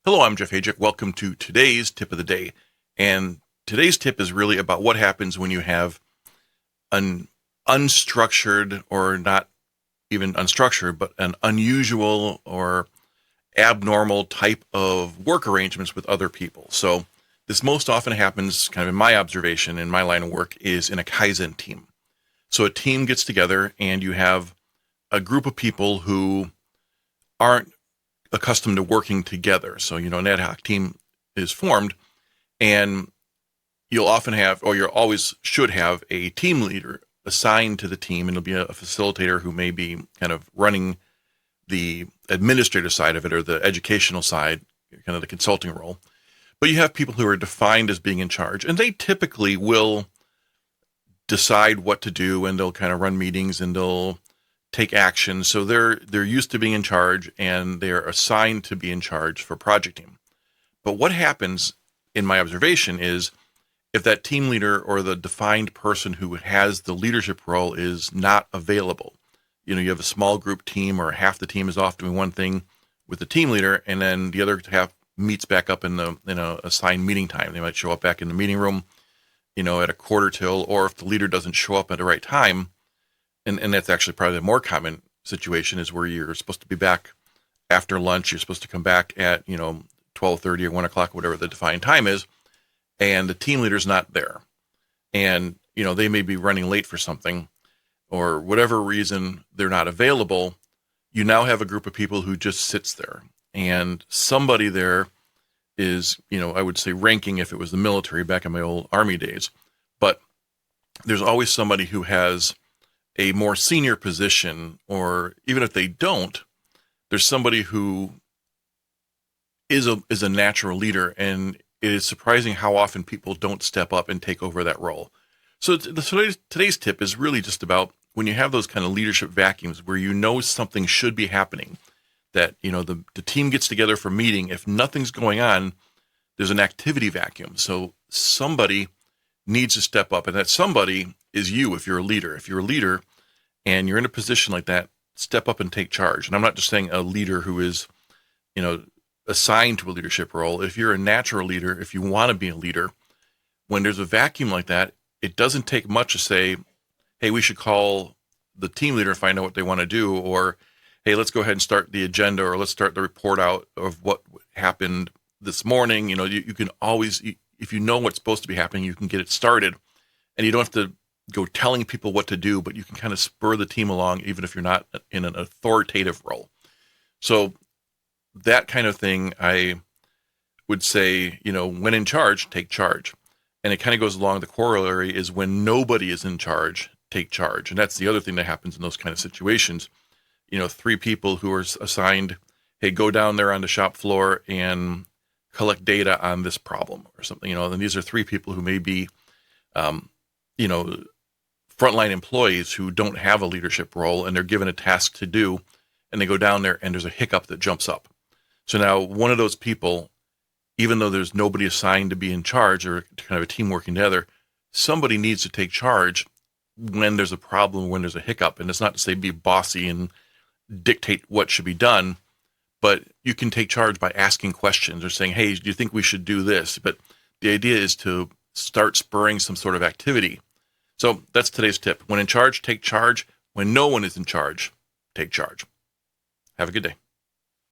Hello, I'm Jeff Hajek. Welcome to today's tip of the day. And today's tip is really about what happens when you have an unstructured, or not even unstructured, but an unusual or abnormal type of work arrangements with other people. So this most often happens, kind of in my observation, in my line of work, is in a Kaizen team. So a team gets together and you have a group of people who aren't accustomed to working together. So, an ad hoc team is formed, and you'll often have, or you always should have, a team leader assigned to the team, and it'll be a facilitator who may be kind of running the administrative side of it, or the educational side, kind of the consulting role. But you have people who are defined as being in charge, and they typically will decide what to do, and they'll kind of run meetings, and they'll take action. So they're used to being in charge, and they're assigned to be in charge for project team. But what happens, in my observation, is if that team leader or the defined person who has the leadership role is not available, you have a small group team, or half the team is off doing one thing with the team leader, and then the other half meets back up in a assigned meeting time. They might show up back in the meeting room, at a quarter till, or if the leader doesn't show up at the right time. And that's actually probably the more common situation, is where you're supposed to be back after lunch. You're supposed to come back at, 12:30 or 1 o'clock, whatever the defined time is. And the team leader's not there. And, they may be running late for something, or whatever reason they're not available. You now have a group of people who just sits there. And somebody there is, I would say ranking, if it was the military back in my old Army days. But there's always somebody who has a more senior position, or even if they don't, there's somebody who is a natural leader, and it is surprising how often people don't step up and take over that role. So today's tip is really just about when you have those kind of leadership vacuums where something should be happening, that the team gets together for a meeting. If nothing's going on, there's an activity vacuum. So somebody needs to step up, and that somebody is you. If you're a leader and you're in a position like that, step up and take charge. And I'm not just saying a leader who is, assigned to a leadership role. If you're a natural leader, if you want to be a leader, when there's a vacuum like that, it doesn't take much to say, hey, we should call the team leader and find out what they want to do, or hey, let's go ahead and start the agenda, or let's start the report out of what happened this morning. You can always, if you know what's supposed to be happening, you can get it started, and you don't have to go telling people what to do, but you can kind of spur the team along, even if you're not in an authoritative role. So that kind of thing, I would say, when in charge, take charge. And it kind of goes along, the corollary is when nobody is in charge, take charge. And that's the other thing that happens in those kind of situations. 3 people who are assigned, hey, go down there on the shop floor and collect data on this problem or something, and these are 3 people who may be, frontline employees who don't have a leadership role, and they're given a task to do, and they go down there and there's a hiccup that jumps up. So now one of those people, even though there's nobody assigned to be in charge, or kind of a team working together, somebody needs to take charge when there's a problem, when there's a hiccup. And it's not to say be bossy and dictate what should be done, but you can take charge by asking questions or saying, hey, do you think we should do this? But the idea is to start spurring some sort of activity. So that's today's tip. When in charge, take charge. When no one is in charge, take charge. Have a good day.